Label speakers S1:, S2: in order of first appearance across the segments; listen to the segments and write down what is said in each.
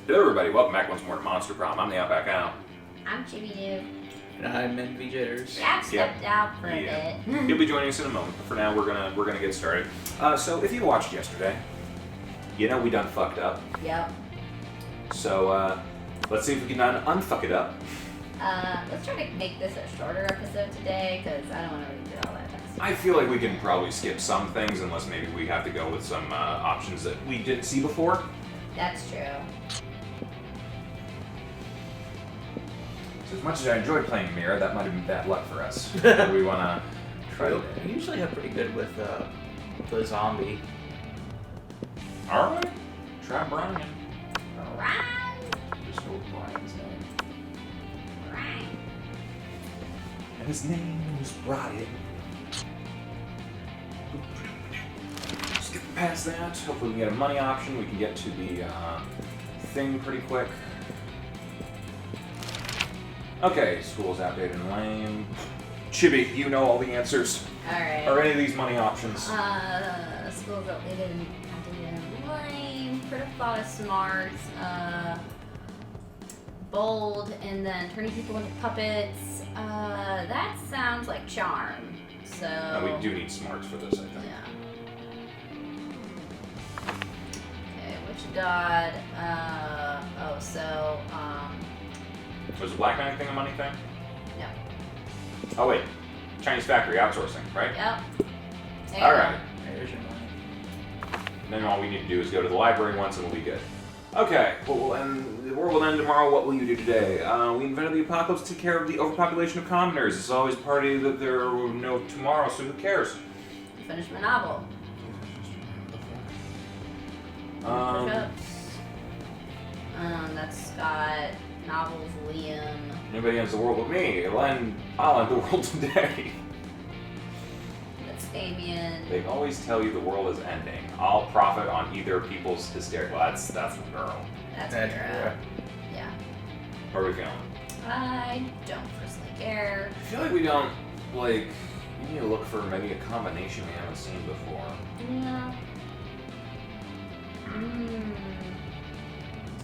S1: Hello everybody, welcome back once more to Monster Prom. I'm the OutbackAl.
S2: I'm Chibi Doo.
S3: And I'm NV Jitters.
S2: I've stepped out for a bit.
S1: He'll be joining us in a moment, but for now we're gonna get started. So if you watched yesterday, you know we done fucked up.
S2: Yep.
S1: So let's see if we can unfuck it up.
S2: Let's try to make this a shorter episode today, because I don't want to read through all that text.
S1: I feel like we can probably skip some things unless maybe we have to go with some options that we didn't see before.
S2: That's true.
S1: So as much as I enjoyed playing Mirror, that might have been bad luck for us. Do we want to try to...
S3: We usually have pretty good with the zombie.
S1: Are we? Try Brian.
S2: Right.
S1: Just go with Brian's name.
S2: Right.
S1: And his name was Brian. Skip past that. Hopefully we can get a money option. We can get to the thing pretty quick. Okay, school's outdated and lame. Chibi, you know all the answers.
S2: Alright.
S1: Are any of these money options?
S2: School's outdated and lame. Critic thought is smart. Bold, and then turning people into puppets. That sounds like charm. So.
S1: No, we do need smarts for this, I think.
S2: Yeah. Okay, which god?
S1: Was the Black Knight thing a money thing?
S2: No.
S1: Oh wait, Chinese factory outsourcing, right?
S2: Yep.
S1: All right.
S3: There's your money.
S1: Then all we need to do is go to the library once and we'll be good. Okay, well, the world will end tomorrow. What will you do today? We invented the apocalypse to take care of the overpopulation of commoners. It's always a party that there are no tomorrow, so who cares?
S2: Finish my novel. Push-ups. That's Scott. Novels, Liam.
S1: Anybody ends the world with me? I'll end the world today.
S2: That's Damien.
S1: They always tell you the world is ending. I'll profit on either people's hysteria. Well, that's the girl.
S2: That's
S3: That's
S2: Vera. Yeah.
S1: How are we feeling?
S2: I don't personally care.
S1: I feel like we don't, we need to look for maybe a combination we haven't seen before.
S2: Yeah.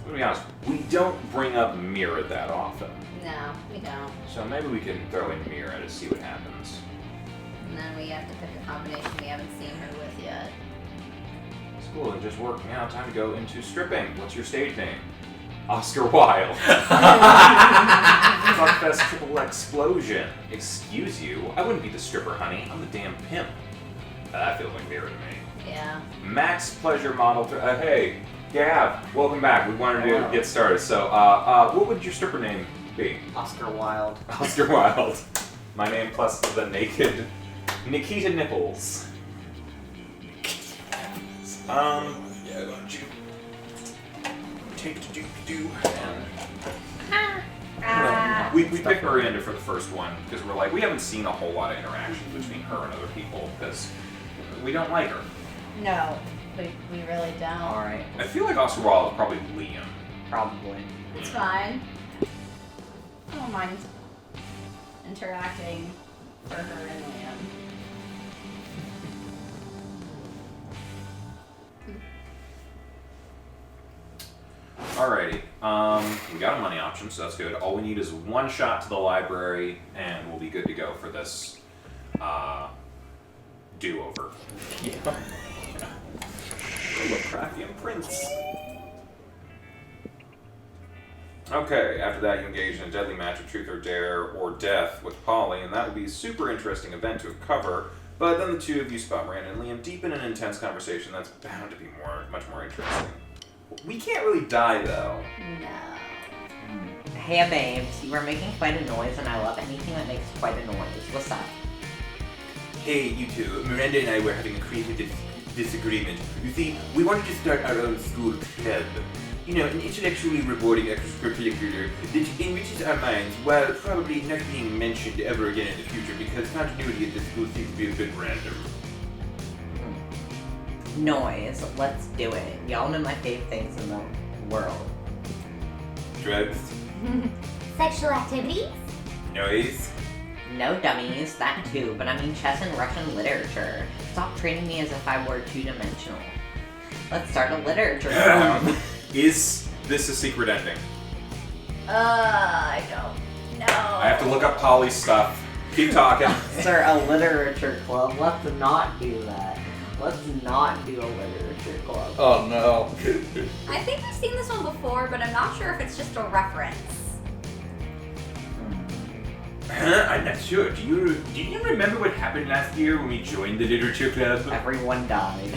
S1: To be honest, we don't bring up Mirror that often.
S2: No, we don't.
S1: So maybe we can throw in Mirror to see what happens.
S2: And then we have to pick a combination we haven't seen her with yet.
S1: School is just working out. Time to go into stripping. What's your stage name? Oscar Wilde. Fuckfest Triple Explosion. Excuse you? I wouldn't be the stripper, honey. I'm the damn pimp. That feels like Mirror to me.
S2: Yeah.
S1: Max Pleasure Model. Hey, Gav, welcome back. We wanted to get started. So, what would your stripper name be?
S4: Oscar Wilde.
S1: Oscar Wilde. My name plus the naked Nikita Nipples. Yeah, why don't you take the do and we picked Miranda for the first one because we're like, we haven't seen a whole lot of interaction between her and other people because we don't like her.
S2: No, we really don't.
S4: Alright,
S1: I feel like Oscar Wilde is probably Liam.
S4: probably.
S2: It's fine. I don't mind interacting for her and Liam.
S1: Alrighty, we got a money option, so that's good. All we need is one shot to the library, and we'll be good to go for this do-over.
S3: Yeah.
S1: Lovecraftian Prince. Okay, after that you engage in a deadly match of truth or dare or death with Polly, and that would be a super interesting event to cover, but then the two of you spot Miranda and Liam deep in an intense conversation that's bound to be much more interesting. We can't really die, though.
S2: No.
S4: Hey babes, you are making quite a noise and I love anything that makes quite a noise. What's up?
S1: Hey, you two. Miranda and I were having a creative disagreement. You see, we wanted to start our own school club. You know, an intellectually rewarding extracurricular that enriches our minds while probably not being mentioned ever again in the future because continuity at the school seems to be a bit random.
S4: Noise. Let's do it. Y'all know my favorite things in the world.
S1: Drugs?
S2: Sexual activities?
S1: Noise?
S4: No dummies, that too, but I mean chess and Russian literature. Stop treating me as if I were two-dimensional. Let's start a literature club.
S1: Is
S5: this a secret ending?
S2: I don't know.
S5: I have to look up Polly's stuff. Keep talking.
S4: Sir, a literature club. Let's not do that. Let's not do a literature club.
S3: Oh no.
S2: I think I've seen this one before, but I'm not sure if it's just a reference.
S1: I'm not sure. Do you remember what happened last year when we joined the literature club?
S4: Everyone died.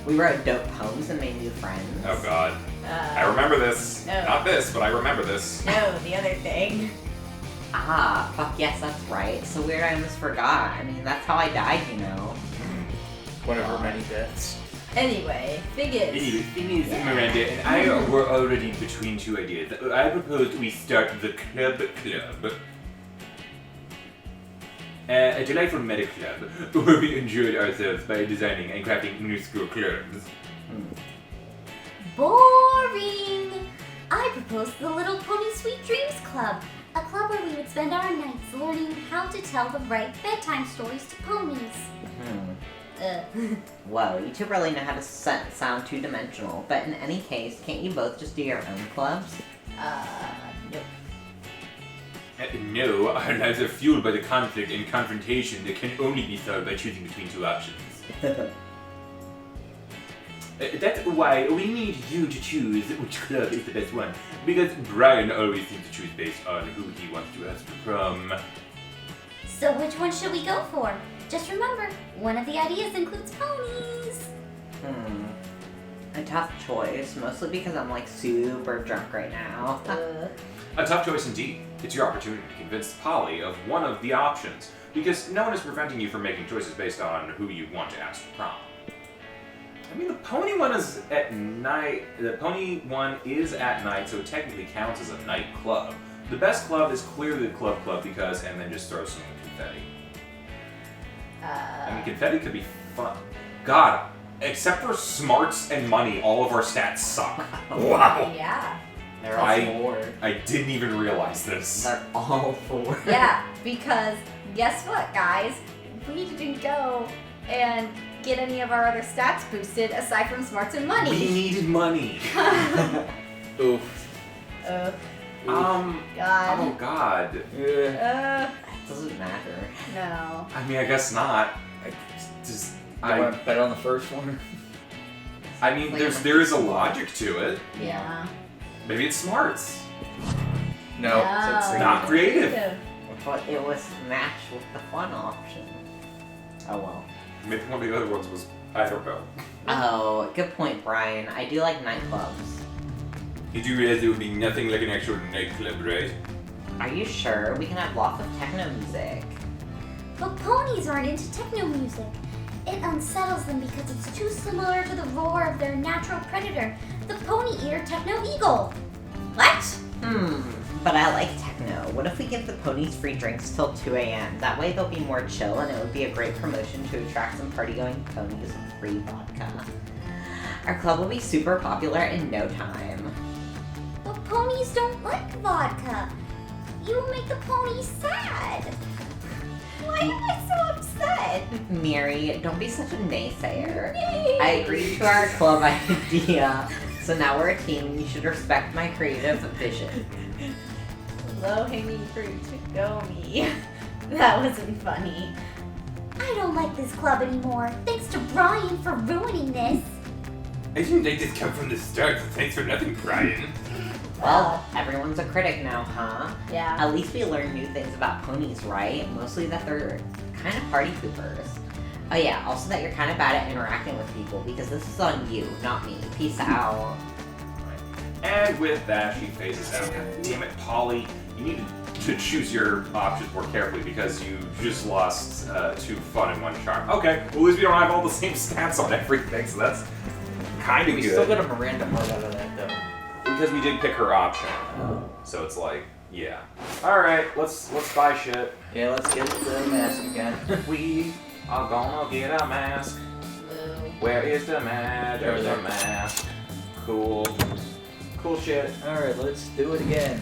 S4: We wrote dope poems and made new friends.
S5: Oh god. I remember this.
S2: No.
S5: Not this, but I remember this.
S2: No, the other thing.
S4: Ah, fuck yes, that's right. So weird I almost forgot. I mean, that's how I died, you know.
S3: One of her many deaths.
S2: Anyway,
S1: Anyway,
S2: figures.
S1: thing is, Miranda and I were already between two ideas. I proposed we start the club. A delightful meta club where we enjoyed ourselves by designing and crafting new school clubs.
S6: Boring! I proposed the Little Pony Sweet Dreams Club, a club where we would spend our nights learning how to tell the right bedtime stories to ponies.
S4: Whoa, you two really know how to sound two-dimensional, but in any case, can't you both just do your own clubs?
S2: Nope.
S1: No, our lives are fueled by the conflict and confrontation that can only be solved by choosing between two options. That's why we need you to choose which club is the best one, because Brian always seems to choose based on who he wants to ask for prom.
S6: So which one should we go for? Just remember, one of the ideas includes ponies.
S4: A tough choice, mostly because I'm like super drunk right now.
S5: A tough choice indeed. It's your opportunity to convince Polly of one of the options, because no one is preventing you from making choices based on who you want to ask for prom. I mean, the pony one is at night. The pony one is at night, so it technically counts as a night club. The best club is clearly the club because, and then just throw some confetti. I mean, confetti could be fun. God, except for smarts and money, all of our stats suck. Wow.
S2: Yeah.
S4: They're all four.
S5: I didn't even realize this.
S4: They're all four.
S2: Yeah, because guess what, guys? We didn't go and get any of our other stats boosted aside from smarts and
S1: We
S2: money.
S1: needed money.
S3: Oof.
S2: God.
S5: Oh God.
S4: Doesn't matter.
S2: No.
S5: I mean, I guess not.
S3: I want to bet on the first one.
S5: I mean, there is a logic to it.
S2: Yeah.
S5: Maybe it's smarts.
S3: No.
S2: No.
S5: Not creative.
S4: But it was matched with the fun option. Oh well.
S5: Maybe one of the other ones was, I don't know.
S4: Oh, good point, Brian. I do like nightclubs.
S1: You do realize it would be nothing like an actual nightclub, right?
S4: Are you sure? We can have lots of techno music.
S6: But ponies aren't into techno music. It unsettles them because it's too similar to the roar of their natural predator, the pony-eater techno eagle. What?
S4: But I like techno. What if we give the ponies free drinks till 2 a.m.? That way they'll be more chill and it would be a great promotion to attract some party-going ponies with free vodka. Our club will be super popular in no time.
S6: But ponies don't like vodka. You will make the ponies sad. Why am I so upset?
S4: Mary, don't be such a naysayer. I agreed to our club idea, so now we're a team and you should respect my creative vision.
S2: Low-hanging fruit. Go me. That wasn't funny.
S6: I don't like this club anymore. Thanks to Brian for ruining this.
S1: I didn't let this come from the start, so thanks for nothing, Brian.
S4: Well, everyone's a critic now, huh?
S2: Yeah.
S4: At least we learned new things about ponies, right? Mostly that they're kind of party poopers. Oh yeah, also that you're kind of bad at interacting with people because this is on you, not me. Peace out.
S5: And with that, she phases out. God damn it, Polly. You need to choose your options more carefully because you just lost 2 fun and 1 charm. Okay, well, at least we don't have all the same stats on everything, so that's kind of
S3: We
S5: good.
S3: still got a Miranda part out of that though.
S5: Because we did pick her option. So it's like, yeah. Alright, let's buy shit.
S3: Yeah, let's get the mask again.
S5: We are gonna get a mask. Where is the mask? There's a mask. Cool. Cool shit.
S3: Alright, let's do it again.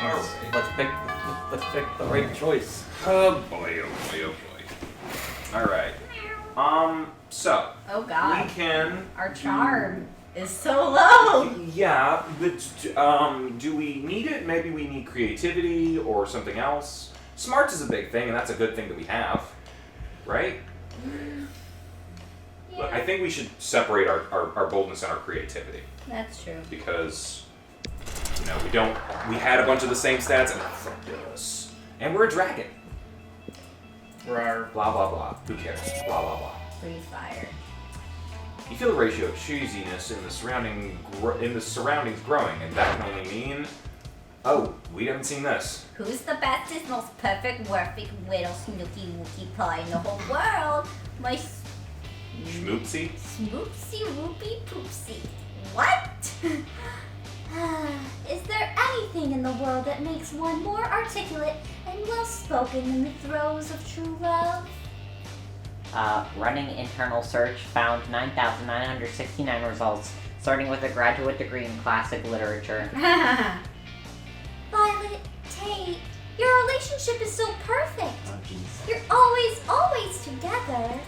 S3: And let's pick the right choice.
S5: Oh boy, oh boy, oh boy. Alright. So
S2: Oh God.
S5: we can
S2: Our charm. is so low.
S5: Yeah, but do we need it? Maybe we need creativity or something else. Smarts is a big thing, and that's a good thing that we have, right? But I think we should separate our boldness and our creativity.
S2: That's true.
S5: Because, we had a bunch of the same stats, and it fucked us. And we're a dragon.
S3: Rawr.
S5: Blah, blah, blah. Who cares? Blah, blah, blah.
S2: Freeze fire.
S5: You feel the ratio of cheesiness in the surroundings growing, and that can only mean, oh, we haven't seen this.
S2: Who's the bestest, most perfect, perfect little snooky wookie pie in the whole world? My
S5: Schmoopsy?
S2: Smoopsy whoopie poopsy. What?
S6: Is there anything in the world that makes one more articulate and well-spoken in the throes of true love?
S4: Running internal search found 9,969 results, starting with a graduate degree in classic literature.
S6: Violet, Tate, your relationship is so perfect.
S4: Oh, jeez.
S6: You're always together.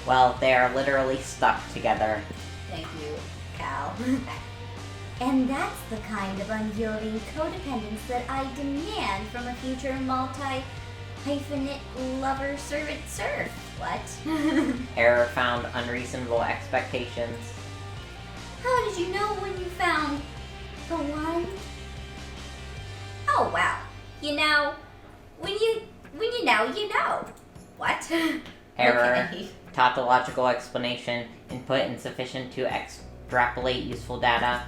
S4: Well, they are literally stuck together.
S2: Thank you, Cal.
S6: And that's the kind of unyielding codependence that I demand from a future multi-hyphenate lover-servant serf.
S2: What?
S4: Error found unreasonable expectations.
S6: How did you know when you found the one?
S2: Oh wow. When you know, you know. What?
S4: Error.
S2: Okay.
S4: Tautological explanation. Input insufficient to extrapolate useful data.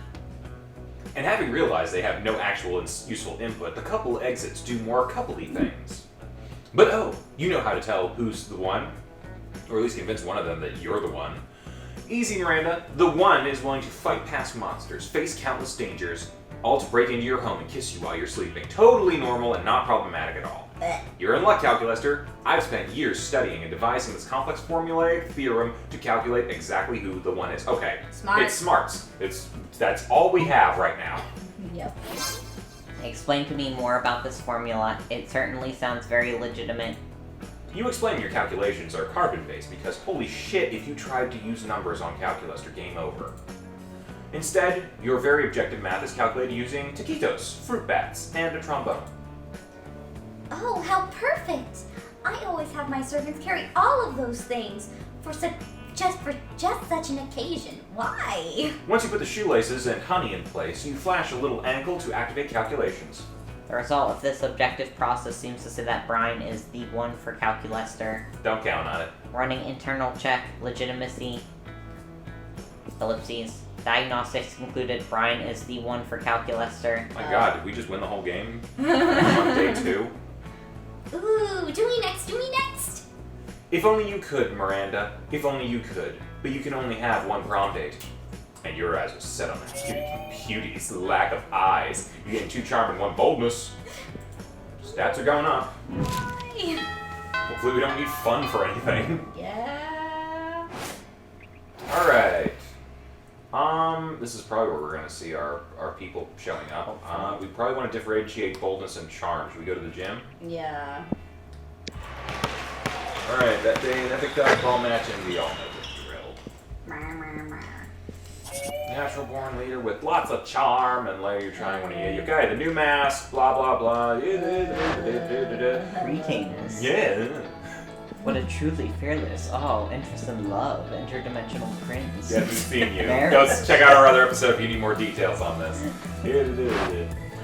S5: And having realized they have no actual useful input, the couple exits do more coupley things. But oh, you know how to tell who's the one. Or at least convince one of them that you're the one. Easy, Miranda. The one is willing to fight past monsters, face countless dangers, all to break into your home and kiss you while you're sleeping. Totally normal and not problematic at all. You're in luck, Calculaster. I've spent years studying and devising this complex formulaic theorem to calculate exactly who the one is. Okay,
S2: Smart.
S5: It's smarts. That's all we have right now.
S2: Yep.
S4: Explain to me more about this formula. It certainly sounds very legitimate.
S5: You explain your calculations are carbon-based because holy shit, if you tried to use numbers on Calculaster, game over. Instead, your very objective math is calculated using taquitos, fruit bats, and a trombone.
S6: Oh, how perfect! I always have my servants carry all of those things for just such an occasion.
S2: Why?
S5: Once you put the shoelaces and honey in place, you flash a little ankle to activate calculations.
S4: The result of this objective process seems to say that Brian is the one for Calculaster.
S5: Don't count on it.
S4: Running internal check, legitimacy, ellipses. Diagnostics concluded Brian is the one for Calculaster.
S5: My god, did we just win the whole game? On day 2?
S6: Ooh, do me next.
S5: If only you could, Miranda. If only you could. But you can only have one prom date. And your eyes are set on that cuties, lack of eyes. You're getting 2 charm and 1 boldness. Stats are going up.
S2: Why?
S5: Hopefully we don't need fun for anything.
S2: Yeah.
S5: Alright. This is probably where we're going to see our people showing up. We probably want to differentiate boldness and charm. Should we go to the gym?
S2: Yeah.
S5: Alright, that day, an epic dodgeball match, and we all know the drill. Natural born leader with lots of charm, and later you're trying one of you. Okay, the new mask, blah blah blah.
S4: Greetings.
S5: Yeah.
S4: What a truly fearless, interest in love, interdimensional prince.
S5: Yeah, we've seen you.
S4: There.
S5: Go check out our other episode if you need more details on this.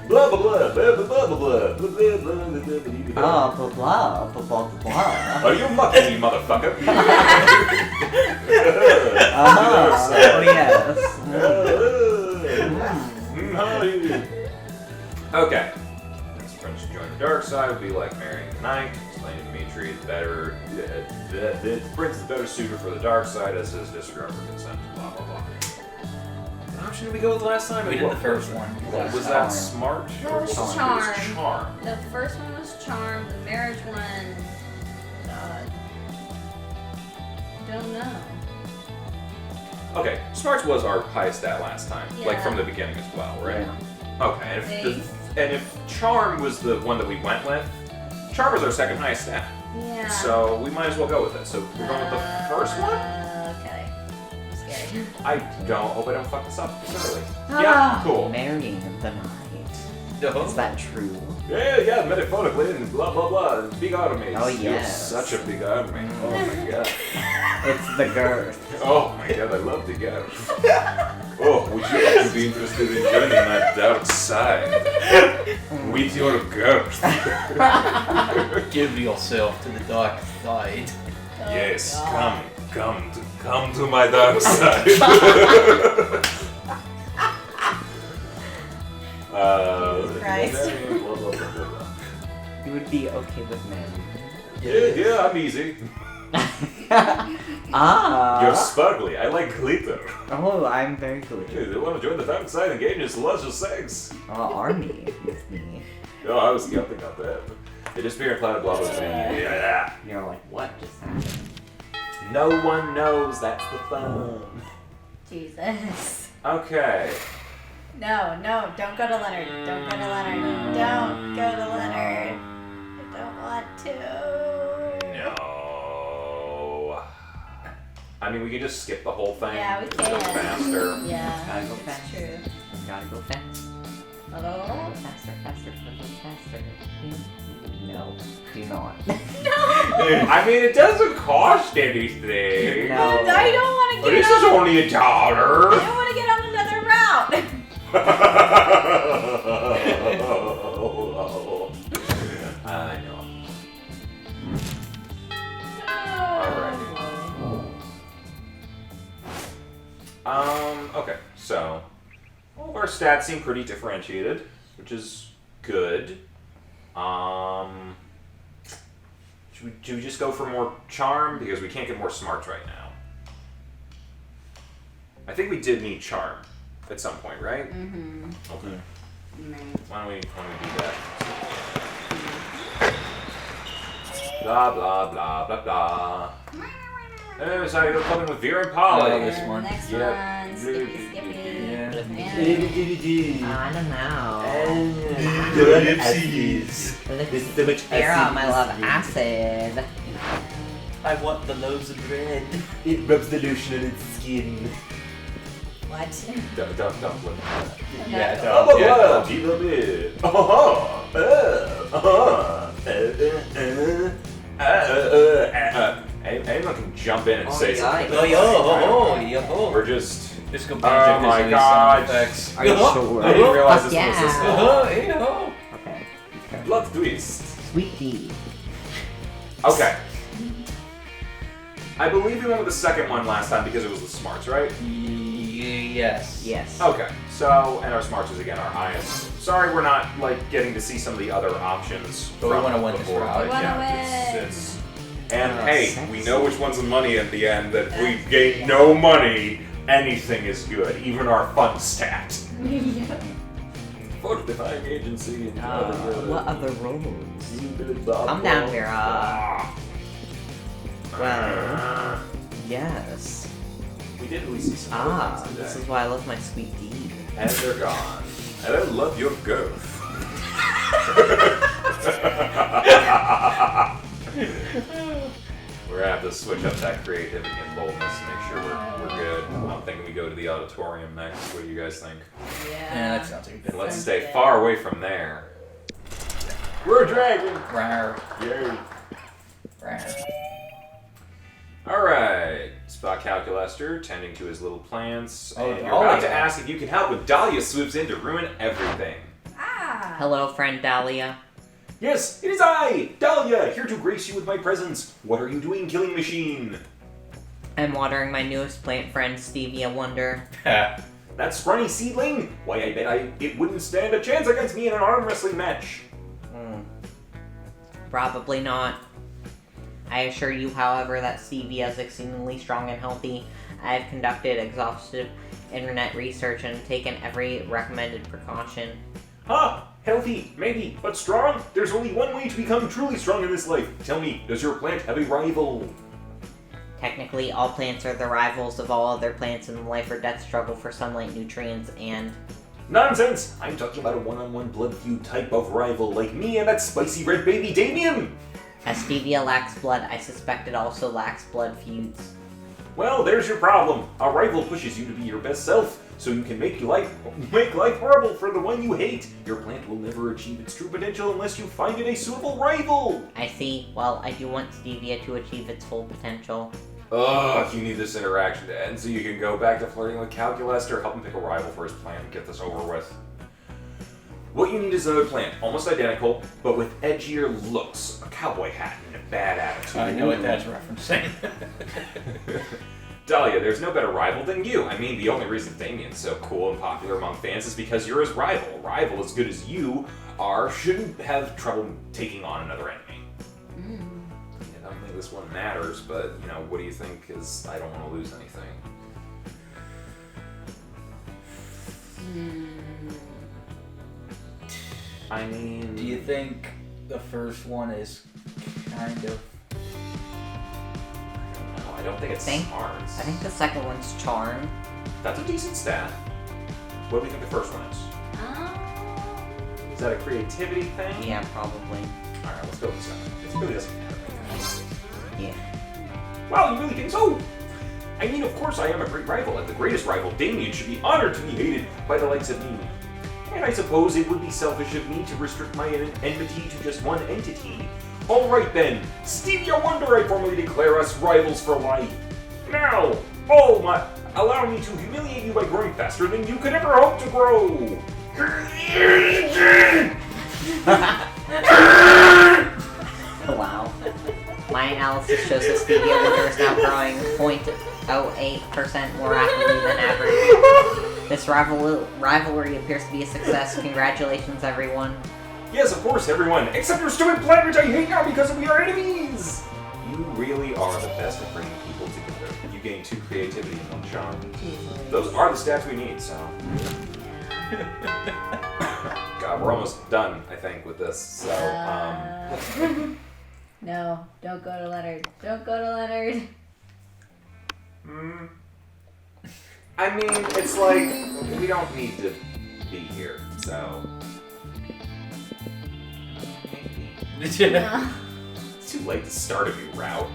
S5: Blah blah blah blah blah blah blah blah blah blah blah
S4: Oh, blah blah blah blah blah.
S5: Are you mucking me, motherfucker?
S4: Oh yes.
S5: Okay. This friends join the dark side would be like marrying the knight. Explain to Dimitri is better. The prince is better suited for the dark side as his disregard for consent. Blah blah blah. What option did we go with last time?
S3: We did the first one.
S5: Was that smart?
S2: That was
S5: It
S2: charm.
S5: charm.
S2: The first one was charm. The marriage one. Don't know.
S5: Okay, smarts was our highest stat last time, like
S2: Yeah.
S5: from the beginning as well, right?
S4: Yeah.
S5: Okay, and if charm was the one that we went with, charm was our second highest stat,
S2: Yeah.
S5: so we might as well go with it. So we're going with the first one.
S2: Okay. I'm scared.
S5: I don't hope I don't fuck this up this early.
S2: Ah.
S5: Yeah, cool.
S4: Marrying of the night.
S3: No.
S4: Is that true?
S5: Yeah, metaphonically and blah blah blah. Big army.
S4: Oh,
S5: You're
S4: yes.
S5: such a big army. Oh my god.
S4: It's the girth.
S5: Oh my god, I love the girth. Oh, would you like to be interested in joining my dark side? With your girth.
S3: Give yourself to the dark side.
S5: Yes,
S2: God.
S5: come to my dark side.
S2: Christ.
S5: Blah, blah, blah, blah, blah.
S4: You would be okay with marrying.
S5: Yeah, I'm easy.
S4: Ah.
S5: You're sparkly. I like glitter.
S4: Oh, I'm very good.
S5: Dude, you want to join the dark side and gain your luscious sex?
S4: Army with me.
S5: No, I was skeptic about that. They disappear in cloud of blah blah blah. Yeah.
S4: You're like, what just happened?
S5: No one knows. That's the fun.
S2: Jesus.
S5: Okay.
S2: No, don't go to Leonard. Don't go to Leonard. Don't go to Leonard. I don't want to.
S5: No. I mean, we can just skip the whole thing.
S2: Yeah, we
S5: It's
S2: can.
S5: go faster.
S2: Yeah,
S4: Gotta go
S2: it's
S4: fast.
S2: true.
S4: Gotta go fast.
S2: Oh.
S4: Faster. No, do not.
S5: I mean, it doesn't cost anything.
S4: No.
S2: But I don't want to
S5: But
S2: get
S5: this is
S2: on.
S5: only $1.
S2: I don't want to get on another route.
S5: I know. Okay, so all of our stats seem pretty differentiated, which is good. Should we just go for more charm? Because we can't get more smarts right now. I think we did need charm at some point, right?
S2: Mm-hmm.
S5: Okay.
S2: Mm.
S5: Why don't we do that? Blah blah blah blah blah. Oh, so you're coming with Vera and Polly.
S3: Oh, this one.
S2: Next
S5: Yep.
S2: one. Skippy.
S3: Yeah.
S4: I don't know.
S3: There's so much
S4: Vera, my love, acid.
S3: I want the loaves of bread.
S1: It rubs the lotion on its skin.
S2: What?
S5: Don't look at that.
S3: Yeah,
S5: Oh,
S3: don't. Yeah,
S5: wow,
S3: don't.
S5: people bit. Anyone can jump in and
S4: Oh,
S5: say
S4: yeah,
S5: something.
S3: Oh, yo.
S5: We're just.
S3: Just go
S5: Oh
S3: back
S5: my
S3: to
S5: God.
S3: sound effects.
S4: Are you sure?
S5: I didn't realize
S4: Fuck
S5: this was this
S4: yeah.
S5: long.
S4: Okay.
S5: Plot twist.
S4: Sweet D.
S5: Okay. I believe we went with the second one last time because it was the smarts, right?
S3: Yes.
S4: Yes.
S5: Okay, so, and our smarts is again our highest. Sorry we're not, like, getting to see some of the other options.
S3: But we
S5: from
S3: wanna win this
S5: before,
S3: round.
S5: but
S2: We wanna
S5: yeah,
S2: win.
S5: it's and
S4: Oh,
S5: hey,
S4: sexy.
S5: we know which one's the money in the end, that if we gain no money, anything is good, even our fun stat. Fortifying agency and
S4: What other roles? Calm down, Vera. Well, yes.
S5: We did at least see some good
S4: Ah,
S5: things
S4: this
S5: today.
S4: is why I love my sweet D.
S5: And they're gone. And I love your girth. We're gonna have to switch up that creativity and boldness to make sure we're good. I'm thinking we go to the auditorium next. What do you guys think?
S3: Yeah, that sounds like a
S5: And
S3: good
S5: let's
S2: Sounds
S5: stay
S2: good.
S5: far away from there. We're a dragon!
S3: Rawr,
S5: Yay!
S3: rawr.
S5: Alright. Spot Calculaster, tending to his little plants.
S3: Oh,
S5: And you're
S3: oh,
S5: about to
S3: yeah.
S5: ask if you can help when Dahlia swoops in to ruin everything.
S2: Ah.
S4: Hello, friend Dahlia.
S5: Yes, it is I, Dahlia, here to grace you with my presence. What are you doing, Killing Machine?
S4: I'm watering my newest plant friend, Stevia Wonder.
S5: That scrawny seedling? Why, I bet it wouldn't stand a chance against me in an arm wrestling match.
S4: Probably not. I assure you, however, that Stevia is exceedingly strong and healthy. I have conducted exhaustive internet research and taken every recommended precaution.
S5: Huh, healthy, maybe, but strong? There's only one way to become truly strong in this life. Tell me, does your plant have a rival?
S4: Technically, all plants are the rivals of all other plants in the life or death struggle for sunlight, nutrients, and...
S5: Nonsense! I'm talking about a one-on-one blood feud type of rival like me and that spicy red baby Damien!
S4: As Stevia lacks blood, I suspect it also lacks blood feuds.
S5: Well, there's your problem. A rival pushes you to be your best self, so you can make life horrible for the one you hate. Your plant will never achieve its true potential unless you find it a suitable rival.
S4: I see. Well, I do want Stevia to achieve its full potential.
S5: Ugh, you need this interaction to end so you can go back to flirting with Calculus or help him pick a rival for his plant and get this over with. What you need is another plant, almost identical, but with edgier looks, a cowboy hat, and a bad attitude.
S3: I know what that's referencing.
S5: Dahlia, there's no better rival than you. I mean, the only reason Damien's so cool and popular among fans is because you're his rival. A rival as good as you are shouldn't have trouble taking on another enemy. I don't think this one matters, but, you know, what do you think is, I don't want to lose anything. I mean...
S3: Do you think the first one is kind of...
S5: No, I don't think it's smarts.
S4: I think the second one's charm.
S5: That's a decent stat. What do we think the first one is? Is that a creativity thing?
S4: Yeah, probably.
S5: Alright, let's go with the second. It really doesn't matter.
S4: Yeah.
S5: Wow, you really think so? I mean, of course I am a great rival, and the greatest rival, Damien, should be honored to be hated by the likes of me. And I suppose it would be selfish of me to restrict my enmity to just one entity. Alright then, Stevia Wonder, I formally declare us rivals for life. Now, allow me to humiliate you by growing faster than you could ever hope to grow.
S4: Wow. My analysis shows that Stevia Wonder is now growing 0.08% more rapidly than average. This rivalry appears to be a success. Congratulations, everyone.
S5: Yes, of course, everyone, except your stupid plant, which I hate now because we are enemies! You really are the best at bringing people together. You gain 2 creativity and 1 charm. Those are the stats we need, so... God, we're almost done, I think, with this, so,
S2: No, don't go to Leonard. Don't go to Leonard.
S5: I mean, it's like, we don't need to be here, so... Maybe. It's too late to start a new route.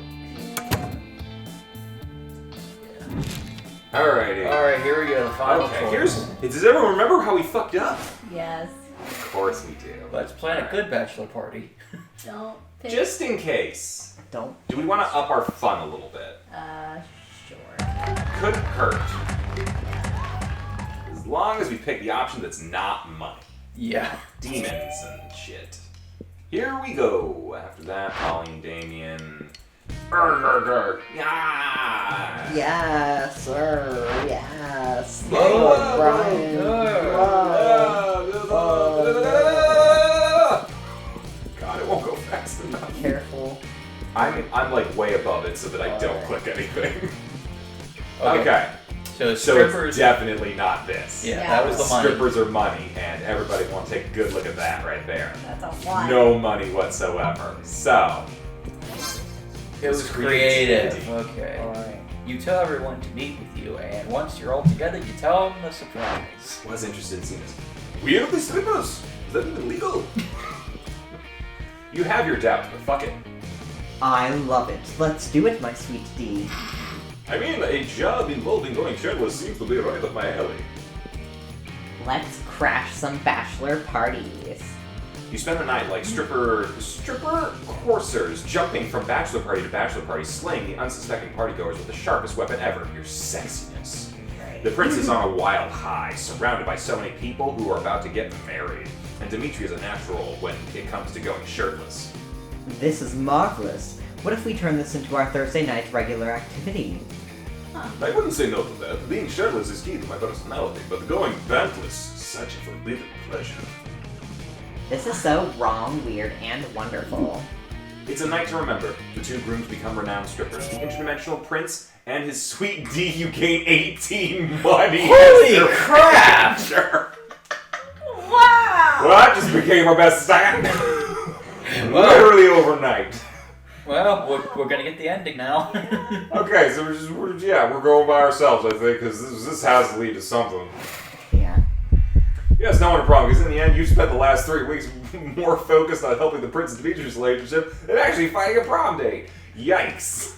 S5: Alrighty.
S3: Alright, here we go, the final choice.
S5: Does everyone remember how we fucked up?
S2: Yes.
S5: Of course we do.
S3: Let's plan a good bachelor party.
S2: Don't pick.
S5: Just in case.
S4: Don't.
S5: Do we want to up our fun a little bit?
S2: Sure.
S5: Couldn't hurt. As long as we pick the option that's not money.
S3: Yeah.
S5: Demons and shit. Here we go. After that, Colleen, Damien. Yeah.
S4: Yes, sir. Yes.
S3: Oh,
S4: Brian.
S5: God, it won't go fast enough.
S4: Careful.
S5: I'm like way above it so that I don't click anything. Okay.
S3: So
S5: So
S3: strippers.
S5: it's definitely not this.
S3: Yeah,
S2: Yeah.
S3: that was the money.
S5: Strippers are money, and everybody wants to take a good look at that right there.
S2: That's a lot.
S5: No money whatsoever. So,
S3: It was creative.
S5: creativity.
S3: Okay.
S4: Alright.
S3: You tell everyone to meet with you, and once you're all together, you tell them the surprise.
S5: I was interested in seeing this. We are the strippers. Is that even legal? You have your doubts, but fuck it.
S4: I love it. Let's do it, my sweet D.
S5: I mean, a job involving going shirtless seems to be right up my alley.
S4: Let's crash some bachelor parties.
S5: You spend the night like stripper coursers, jumping from bachelor party to bachelor party, slaying the unsuspecting partygoers with the sharpest weapon ever, your sexiness. The prince is on a wild high, surrounded by so many people who are about to get married, and Dimitri is a natural when it comes to going shirtless.
S4: This is marvelous. What if we turn this into our Thursday night regular activity?
S5: I wouldn't say no to that. Being shirtless is key to my personality, but going pantless, such a forbidden pleasure.
S4: This is so wrong, weird, and wonderful.
S5: It's a night to remember. The 2 grooms become renowned strippers. The interdimensional prince and his sweet D, you gain 18 money.
S3: Holy crap!
S5: Sure.
S2: Wow!
S5: Well, that just became our best stand. Literally overnight.
S3: Well, we're gonna get the ending now.
S5: Okay, so we're going by ourselves, I think, because this has to lead to something.
S4: Yeah.
S5: Yeah, it's no one a problem, because in the end, you spent the last 3 weeks more focused on helping the Prince and Dimitri's relationship than actually finding a prom date. Yikes.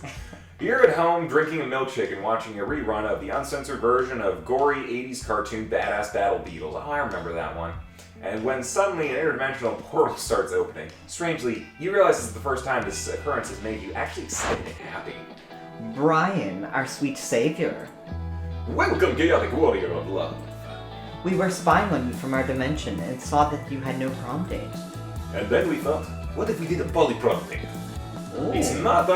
S5: You're at home drinking a milkshake and watching a rerun of the uncensored version of gory 80s cartoon Badass Battle Beetles. Oh, I remember that one. And when suddenly an interdimensional portal starts opening, strangely, you realize this is the first time this occurrence has made you actually excited and happy.
S4: Brian, our sweet savior.
S5: Welcome, chaotic warrior of love.
S4: We were spying on you from our dimension and saw that you had no prom date.
S5: And then we thought, what if we did a polyprom thing? It's not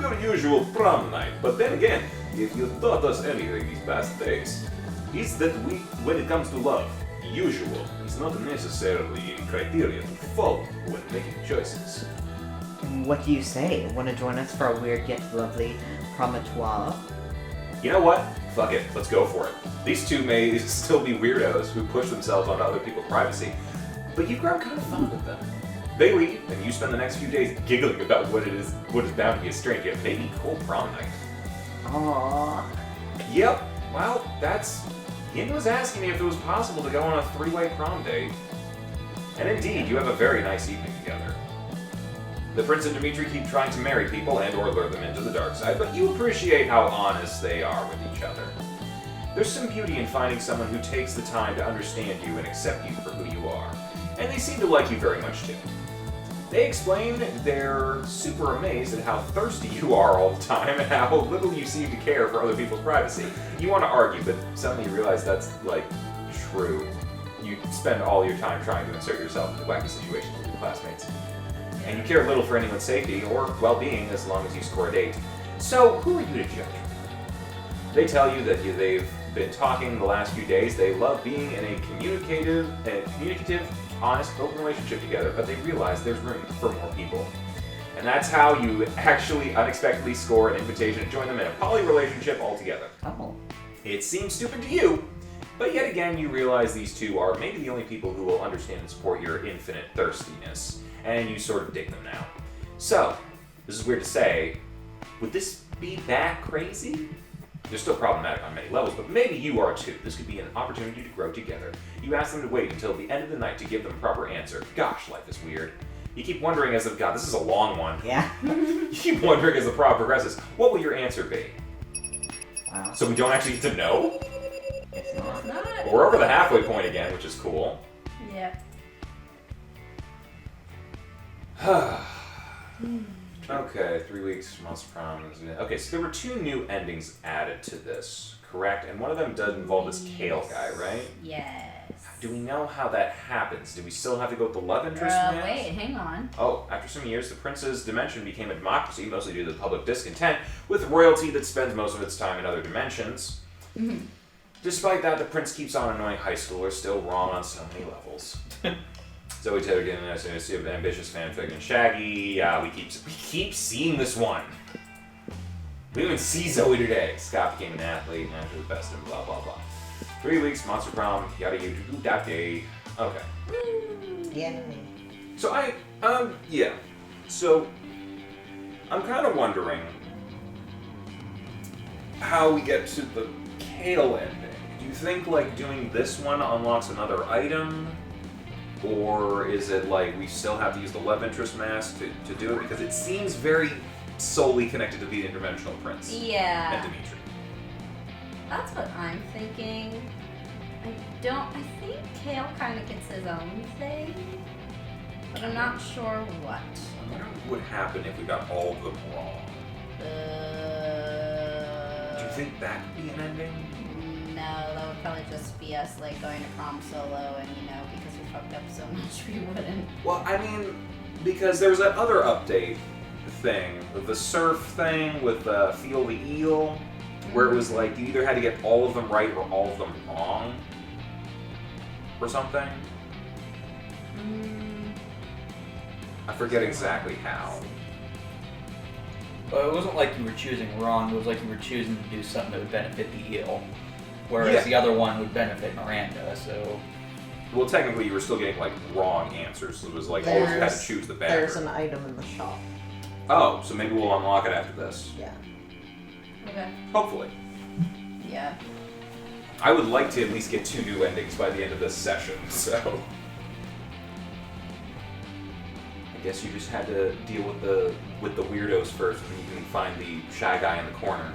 S5: your usual prom night, but then again, if you taught us anything these past days, it's that when it comes to love, usual is not necessarily a criteria to follow when making choices.
S4: What do you say? Want to join us for a weird yet lovely promontoire?
S5: You know what? Fuck it, let's go for it. These two may still be weirdos who push themselves onto other people's privacy, but you've grown kind of fond of them. They leave, and you spend the next few days giggling about what is bound to be a strange yet maybe cool prom night.
S4: Aww.
S5: Yep, well, Yin was asking me if it was possible to go on a three-way prom date. And indeed, you have a very nice evening together. The Prince and Dimitri keep trying to marry people and or lure them into the dark side, but you appreciate how honest they are with each other. There's some beauty in finding someone who takes the time to understand you and accept you for who you are. And they seem to like you very much too. They explain they're super amazed at how thirsty you are all the time and how little you seem to care for other people's privacy. You want to argue, but suddenly you realize that's, true. You spend all your time trying to insert yourself into wacky situations with your classmates. And you care little for anyone's safety or well-being as long as you score a date. So, who are you to judge? They tell you that they've been talking the last few days. They love being in a communicative, honest, open relationship together, but they realize there's room for more people. And that's how you actually unexpectedly score an invitation to join them in a poly relationship altogether.
S4: Oh.
S5: It seems stupid to you, but yet again you realize these two are maybe the only people who will understand and support your infinite thirstiness, and you sort of dig them now. So, this is weird to say, would this be that crazy? They're still problematic on many levels, but maybe you are too. This could be an opportunity to grow together. You ask them to wait until the end of the night to give them a proper answer. Gosh, life is weird. You keep wondering as God, this is a long one.
S4: Yeah.
S5: You keep wondering as the prom progresses, what will your answer be?
S4: Wow.
S5: So we don't actually get to know?
S4: It's not.
S2: Not.
S5: We're over the halfway point again, which is cool.
S2: Yeah.
S5: Okay, 3 weeks, months of prom. Okay, so there were 2 new endings added to this, correct? And one of them does involve this Kale guy, right?
S2: Yes.
S5: Do we know how that happens? Do we still have to go with the love interest man?
S2: Wait, hang on.
S5: Oh, after some years, the prince's dimension became a democracy, mostly due to the public discontent, with royalty that spends most of its time in other dimensions.
S2: Mm-hmm.
S5: Despite that, the prince keeps on annoying high schoolers, still wrong on so many levels. Zoe Taylor getting an ambitious fanfic, and Shaggy, we keep seeing this one. We didn't even see Zoe today. Scott became an athlete, after the best, and blah blah blah. 3 weeks, monster prom, yada yada that day. Okay.
S4: Yeah.
S5: So yeah. So I'm kind of wondering how we get to the Kale ending. Do you think doing this one unlocks another item? Or is it we still have to use the love interest mask to do it? Because it seems very solely connected to the interdimensional prince.
S2: Yeah.
S5: And Dimitri.
S2: That's what I'm thinking. I think Kale kind of gets his own thing, but I'm not sure what.
S5: I wonder what would happen if we got all of them wrong. Do you think that could be an ending?
S2: No, that would probably just be us going to prom solo, and because we fucked up so much, we wouldn't.
S5: Well, I mean, because there was that other update thing, the surf thing with Feel the Eel, where it was you either had to get all of them right or all of them wrong, or something. I forget exactly how.
S3: Well, it wasn't like you were choosing wrong, it was like you were choosing to do something that would benefit the eel. Whereas the other one would benefit Miranda, so...
S5: Well, technically you were still getting wrong answers, so it was always you had to choose the better.
S4: There's an item in the shop.
S5: Oh, so maybe we'll unlock it after this.
S4: Yeah.
S2: Okay.
S5: Hopefully.
S2: Yeah.
S5: I would like to at least get 2 new endings by the end of this session, so... guess you just had to deal with the weirdos first, and then you can find the shy guy in the corner.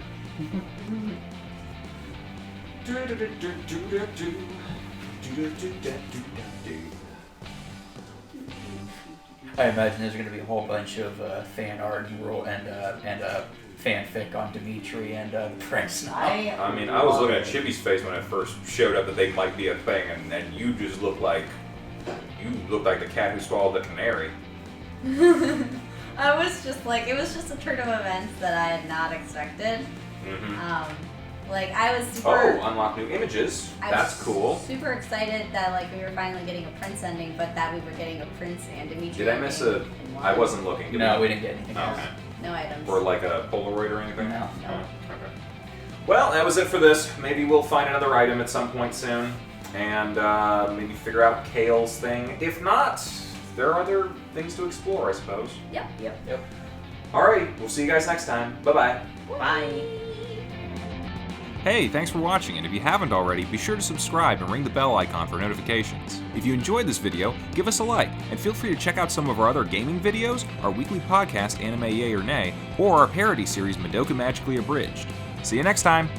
S3: I imagine there's going to be a whole bunch of fan art and fanfic on Dimitri and the Prince.
S5: I mean, I was looking at Chibi's face when it first showed up that they might be a thing, and you just look like the cat who swallowed the canary.
S2: I was just like, it was just a turn of events that I had not expected. Like, I was super...
S5: Oh, unlock new images.
S2: I
S5: That's
S2: was
S5: cool.
S2: super excited that, like, we were finally getting a Prince ending, but that we were getting a Prince and Dimitri
S5: Did I miss
S2: ending
S5: a...
S2: in one.
S5: I wasn't looking. Did
S3: No, we didn't get anything else.
S5: Okay.
S2: No items.
S5: Or like a Polaroid or anything?
S3: No.
S2: No.
S5: Oh, okay. Well, that was it for this. Maybe we'll find another item at some point soon, and maybe figure out Kale's thing. If not, there are other things to explore, I suppose.
S2: Yep.
S5: Alright, we'll see you guys next time. Bye-bye.
S4: Bye.
S5: Hey, thanks for watching, and if you haven't already, be sure to subscribe and ring the bell icon for notifications. If you enjoyed this video, give us a like, and feel free to check out some of our other gaming videos, our weekly podcast Anime Yay or Nay, or our parody series Madoka Magically Abridged. See you next time!